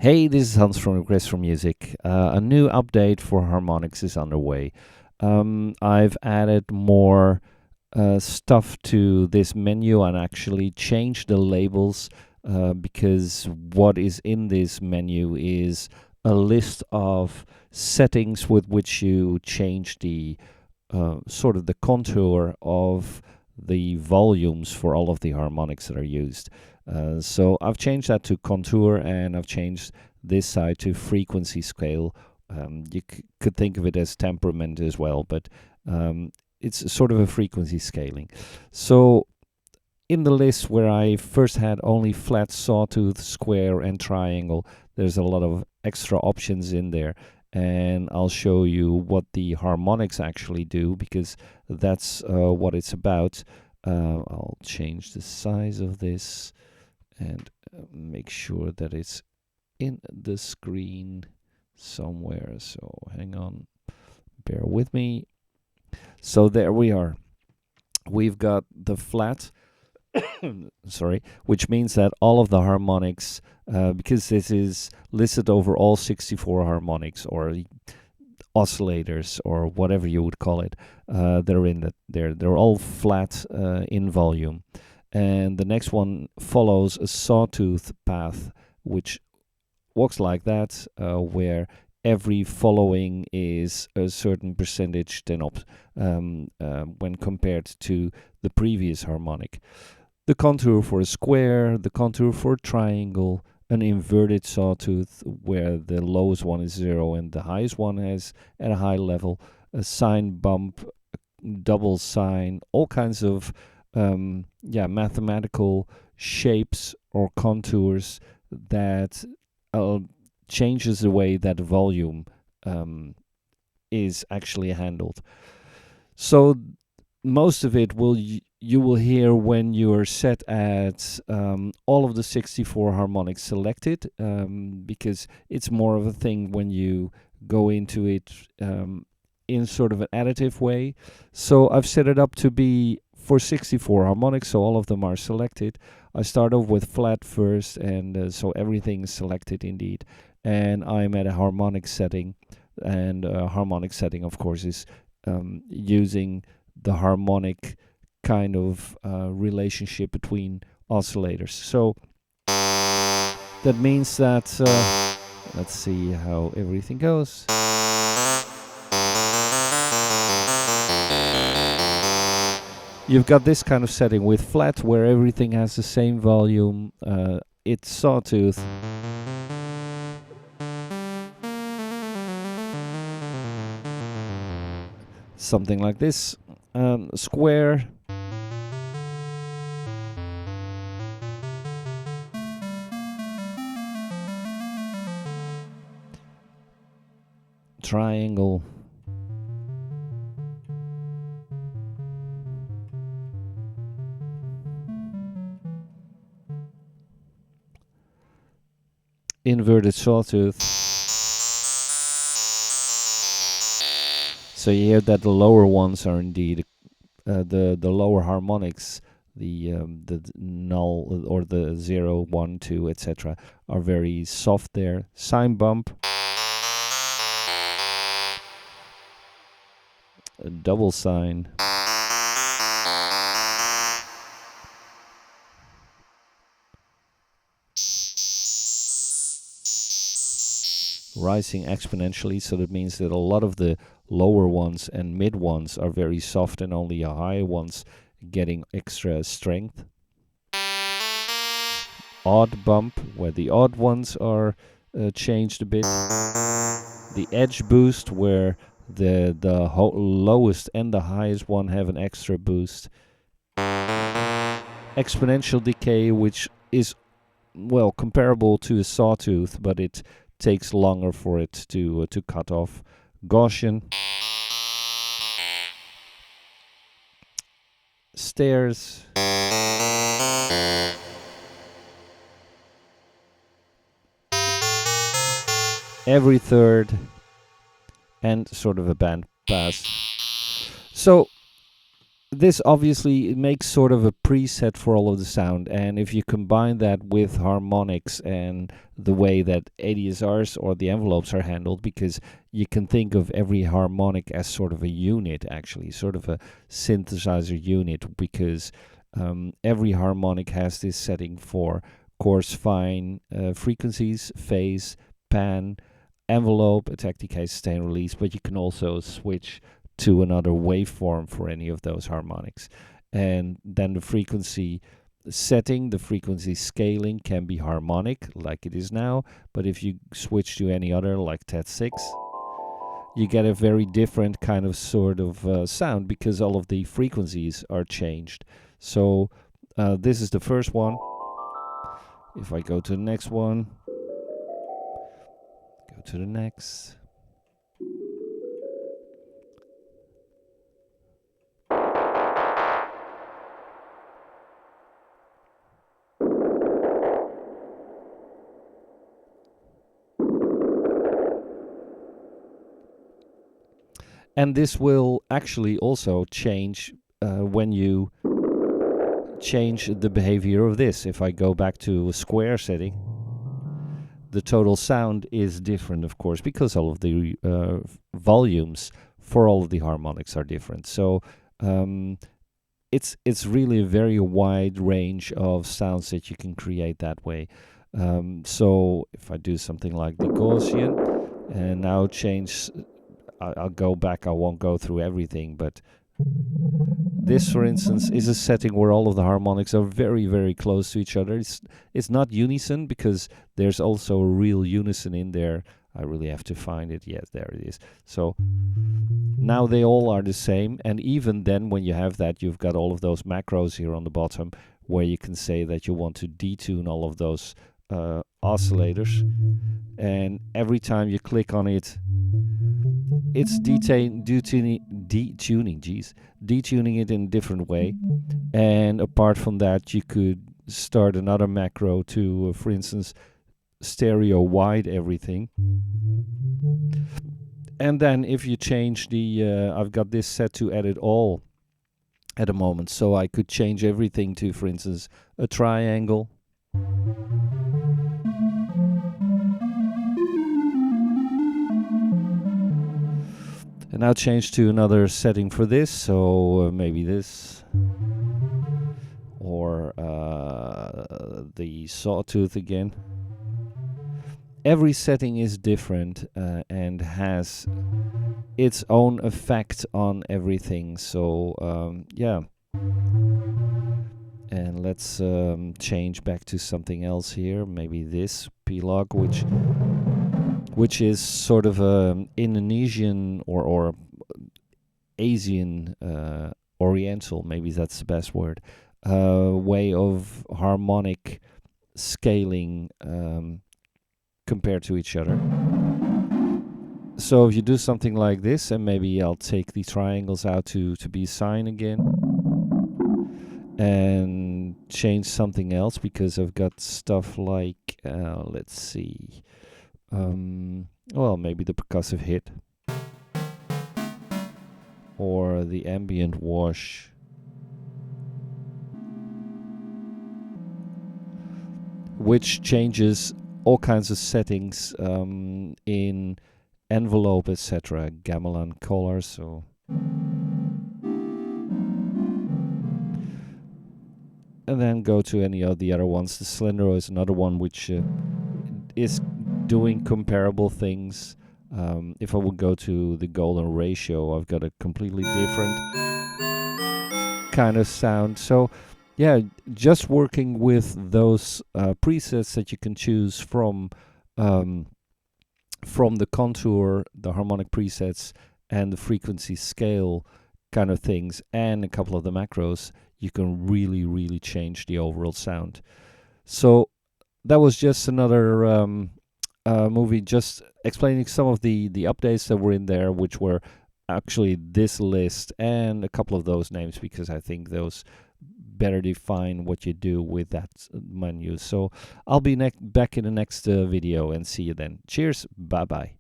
Hey, this is Hans from Request for Music. A new update for harmonics is underway. I've added more stuff to this menu and actually changed the labels because what is in this menu is a list of settings with which you change the sort of the contour of the volumes for all of the harmonics that are used. So I've changed that to contour, and I've changed this side to frequency scale. You could think of it as temperament as well, but it's sort of a frequency scaling. So in the list where I first had only flat, sawtooth, square, and triangle, there's a lot of extra options in there. And I'll show you what the harmonics actually do, because that's what it's about. I'll change the size of this and make sure that it's in the screen somewhere. So hang on, bear with me. So there we are. We've got the flat, sorry, which means that all of the harmonics, because this is listed over all 64 harmonics or oscillators or whatever you would call it, they're in that they're all flat in volume. And the next one follows a sawtooth path, which works like that, where every following is a certain percentage when compared to the previous harmonic. The contour for a square, the contour for a triangle, an inverted sawtooth where the lowest one is 0 and the highest one is at a high level, a sine bump, double sine, all kinds of mathematical shapes or contours that changes the way that volume is actually handled. So most of it you will hear when you're set at all of the 64 harmonics selected, because it's more of a thing when you go into it in sort of an additive way. So I've set it up to be for 64 harmonics, so all of them are selected. I start off with flat first, and so everything is selected indeed. And I'm at a harmonic setting, and harmonic setting, of course, is using the harmonic kind of relationship between oscillators. So that means that, let's see how everything goes. You've got this kind of setting with flat, where everything has the same volume. It's sawtooth. Something like this. Square. Triangle. Inverted sawtooth. So you hear that the lower ones are indeed the lower harmonics, the null or the 0, 1, 2, etc. are very soft there. Sine bump. A double sine. Rising exponentially, so that means that a lot of the lower ones and mid ones are very soft, and only high ones getting extra strength. Odd bump, where the odd ones are changed a bit. The edge boost, where the lowest and the highest one have an extra boost. Exponential decay, which is, well, comparable to a sawtooth, but it takes longer for it to cut off. Gaussian. Stairs. Every third. And sort of a band pass. So this obviously it makes sort of a preset for all of the sound, and if you combine that with harmonics and the way that ADSRs or the envelopes are handled, because you can think of every harmonic as sort of a unit, actually, sort of a synthesizer unit, because every harmonic has this setting for coarse, fine frequencies, phase, pan, envelope, attack, decay, sustain, release, but you can also switch to another waveform for any of those harmonics. And then the frequency setting, the frequency scaling can be harmonic like it is now, but if you switch to any other like TET6, you get a very different kind of sort of sound, because all of the frequencies are changed. So this is the first one. If I go to the next one, go to the next. And this will actually also change when you change the behavior of this. If I go back to a square setting, the total sound is different, of course, because all of the volumes for all of the harmonics are different. So it's really a very wide range of sounds that you can create that way. So if I do something like the Gaussian and now change, I'll go back, I won't go through everything, but this, for instance, is a setting where all of the harmonics are very, very close to each other. It's not unison, because there's also a real unison in there. I really have to find it. Yes, there it is. So now they all are the same, and even then when you have that, you've got all of those macros here on the bottom where you can say that you want to detune all of those oscillators, and every time you click on it, it's detuning it in a different way. And apart from that, you could start another macro to, for instance, stereo wide everything. And then if you change the, I've got this set to edit all at the moment, so I could change everything to, for instance, a triangle. And I'll change to another setting for this, so maybe this, or the sawtooth again. Every setting is different and has its own effect on everything. So yeah. And let's change back to something else here. Maybe this P-Log, which is sort of a Indonesian or Asian, Oriental, maybe that's the best word, way of harmonic scaling compared to each other. So if you do something like this, and maybe I'll take the triangles out to be sine again, and change something else, because I've got stuff like, let's see, well, maybe the percussive hit, or the ambient wash, which changes all kinds of settings in envelope, etc. Gamelan color. So and then go to any of the other ones. The Slendero is another one which is doing comparable things. If I would go to the golden ratio, I've got a completely different kind of sound. So yeah, just working with those presets that you can choose from the contour, the harmonic presets, and the frequency scale kind of things, and a couple of the macros, you can really, really change the overall sound. So that was just another movie just explaining some of the updates that were in there, which were actually this list and a couple of those names, because I think those better define what you do with that menu. So I'll be back in the next video, and see you then. Cheers, bye bye.